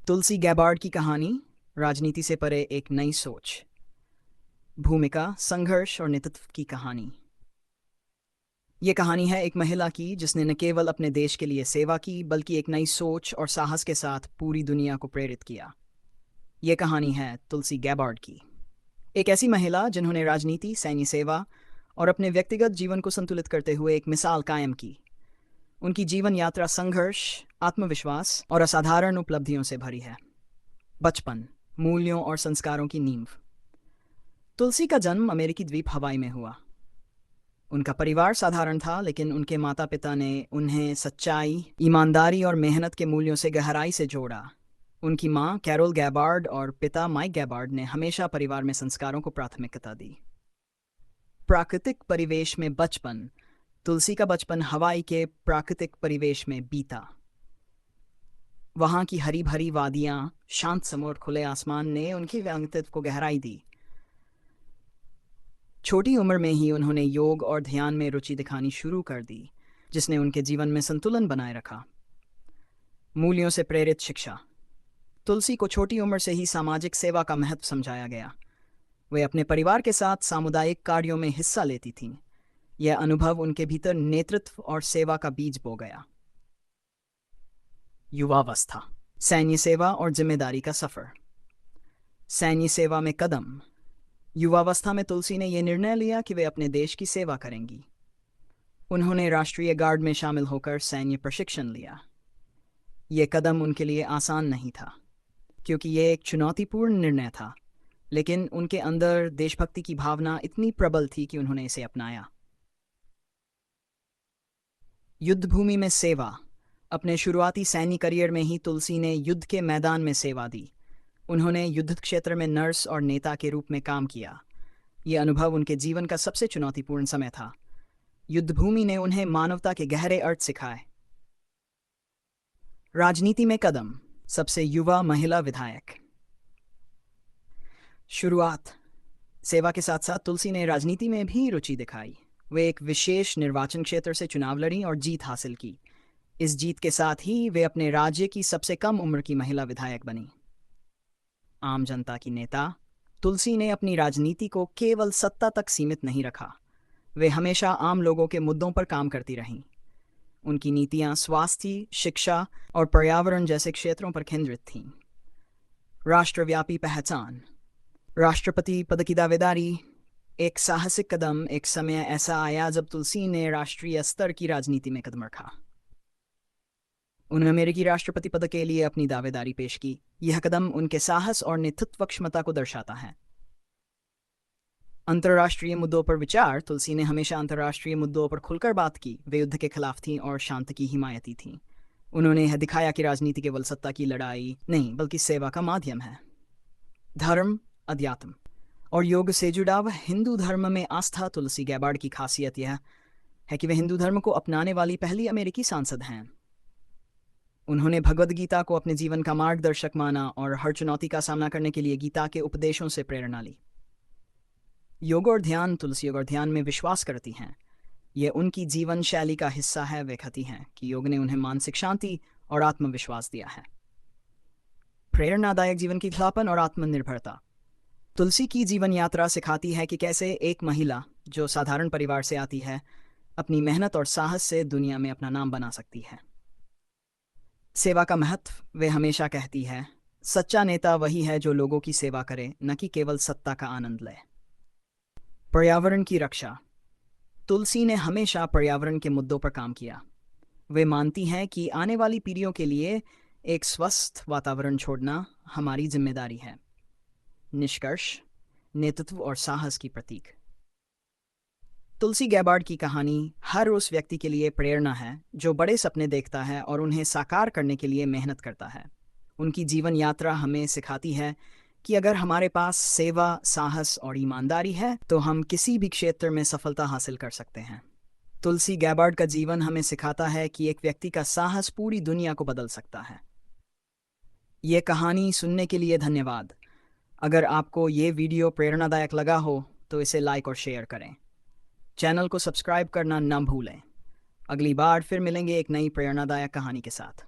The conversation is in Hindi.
तुलसी गैबार्ड की कहानी, राजनीति से परे एक नई सोच। भूमिका, संघर्ष और नेतृत्व की कहानी। ये कहानी है एक महिला की जिसने न केवल अपने देश के लिए सेवा की बल्कि एक नई सोच और साहस के साथ पूरी दुनिया को प्रेरित किया। ये कहानी है तुलसी गैबार्ड की, एक ऐसी महिला जिन्होंने राजनीति, सैन्य सेवा और अपने व्यक्तिगत जीवन को संतुलित करते हुए एक मिसाल कायम की। उनकी जीवन यात्रा संघर्ष, आत्मविश्वास और असाधारण उपलब्धियों से भरी है। बचपन, मूल्यों और संस्कारों की नींव। तुलसी का जन्म अमेरिकी द्वीप हवाई में हुआ। उनका परिवार साधारण था, लेकिन उनके माता पिता ने उन्हें सच्चाई, ईमानदारी और मेहनत के मूल्यों से गहराई से जोड़ा। उनकी मां कैरोल गैबार्ड और पिता माइक गैबार्ड ने हमेशा परिवार में संस्कारों को प्राथमिकता दी। प्राकृतिक परिवेश में बचपन। तुलसी का बचपन हवाई के प्राकृतिक परिवेश में बीता। वहां की हरी भरी वादियां, शांत समुद्र, खुले आसमान ने उनके व्यक्तित्व को गहराई दी। छोटी उम्र में ही उन्होंने योग और ध्यान में रुचि दिखानी शुरू कर दी, जिसने उनके जीवन में संतुलन बनाए रखा। मूल्यों से प्रेरित शिक्षा। तुलसी को छोटी उम्र से ही सामाजिक सेवा का महत्व समझाया गया। वे अपने परिवार के साथ सामुदायिक कार्यों में हिस्सा लेती थीं। यह अनुभव उनके भीतर नेतृत्व और सेवा का बीज बो गया। युवावस्था, सैन्य सेवा और जिम्मेदारी का सफर। सैन्य सेवा में कदम। युवावस्था में तुलसी ने यह निर्णय लिया कि वे अपने देश की सेवा करेंगी। उन्होंने राष्ट्रीय गार्ड में शामिल होकर सैन्य प्रशिक्षण लिया। यह कदम उनके लिए आसान नहीं था, क्योंकि यह एक चुनौतीपूर्ण निर्णय था, लेकिन उनके अंदर देशभक्ति की भावना इतनी प्रबल थी कि उन्होंने इसे अपनाया। युद्धभूमि में सेवा। अपने शुरुआती सैन्य करियर में ही तुलसी ने युद्ध के मैदान में सेवा दी। उन्होंने युद्ध क्षेत्र में नर्स और नेता के रूप में काम किया। यह अनुभव उनके जीवन का सबसे चुनौतीपूर्ण समय था। युद्धभूमि ने उन्हें मानवता के गहरे अर्थ सिखाए। राजनीति में कदम। सबसे युवा महिला विधायक। शुरुआत। सेवा के साथ साथ तुलसी ने राजनीति में भी रुचि दिखाई। वे एक विशेष निर्वाचन क्षेत्र से चुनाव लड़ी और जीत हासिल की। इस जीत के साथ ही वे अपने राज्य की सबसे कम उम्र की महिला विधायक बनी। आम जनता की नेता। तुलसी ने अपनी राजनीति को केवल सत्ता तक सीमित नहीं रखा। वे हमेशा आम लोगों के मुद्दों पर काम करती रहीं। उनकी नीतियां स्वास्थ्य, शिक्षा और पर्यावरण जैसे क्षेत्रों पर केंद्रित थीं। राष्ट्रव्यापी पहचान। राष्ट्रपति पद की दावेदारी एक साहसिक कदम। एक समय ऐसा आया जब तुलसी ने राष्ट्रीय स्तर की राजनीति में कदम रखा। उन्होंने अमेरिकी राष्ट्रपति पद के लिए अपनी दावेदारी पेश की। यह कदम उनके साहस और नेतृत्व क्षमता को दर्शाता है। अंतर्राष्ट्रीय मुद्दों पर विचार। तुलसी ने हमेशा अंतर्राष्ट्रीय मुद्दों पर खुलकर बात की। वे युद्ध के खिलाफ थीं और शांति की हिमायती थीं। उन्होंने यह दिखाया कि राजनीति केवल सत्ता की लड़ाई नहीं, बल्कि सेवा का माध्यम है। धर्म, अध्यात्म और योग से जुड़ा हुआ हिंदू धर्म में आस्था। तुलसी गैबार्ड की खासियत यह है कि वे हिंदू धर्म को अपनाने वाली पहली अमेरिकी सांसद हैं। उन्होंने भगवद गीता को अपने जीवन का मार्गदर्शक माना और हर चुनौती का सामना करने के लिए गीता के उपदेशों से प्रेरणा ली। योग और ध्यान। तुलसी योग और ध्यान में विश्वास करती हैं। यह उनकी जीवन शैली का हिस्सा है। वे कहती हैं कि योग ने उन्हें मानसिक शांति और आत्मविश्वास दिया है। प्रेरणादायक जीवन की खिलापन और आत्मनिर्भरता। तुलसी की जीवन यात्रा सिखाती है कि कैसे एक महिला जो साधारण परिवार से आती है, अपनी मेहनत और साहस से दुनिया में अपना नाम बना सकती है। सेवा का महत्व। वे हमेशा कहती है, सच्चा नेता वही है जो लोगों की सेवा करे, न कि केवल सत्ता का आनंद ले। पर्यावरण की रक्षा। तुलसी ने हमेशा पर्यावरण के मुद्दों पर काम किया। वे मानती हैं कि आने वाली पीढ़ियों के लिए एक स्वस्थ वातावरण छोड़ना हमारी जिम्मेदारी है। निष्कर्ष, नेतृत्व और साहस की प्रतीक। तुलसी गैबार्ड की कहानी हर उस व्यक्ति के लिए प्रेरणा है जो बड़े सपने देखता है और उन्हें साकार करने के लिए मेहनत करता है। उनकी जीवन यात्रा हमें सिखाती है कि अगर हमारे पास सेवा, साहस और ईमानदारी है तो हम किसी भी क्षेत्र में सफलता हासिल कर सकते हैं। तुलसी गैबार्ड का जीवन हमें सिखाता है कि एक व्यक्ति का साहस पूरी दुनिया को बदल सकता है। ये कहानी सुनने के लिए धन्यवाद। अगर आपको ये वीडियो प्रेरणादायक लगा हो तो इसे लाइक और शेयर करें। चैनल को सब्सक्राइब करना न भूलें। अगली बार फिर मिलेंगे एक नई प्रेरणादायक कहानी के साथ।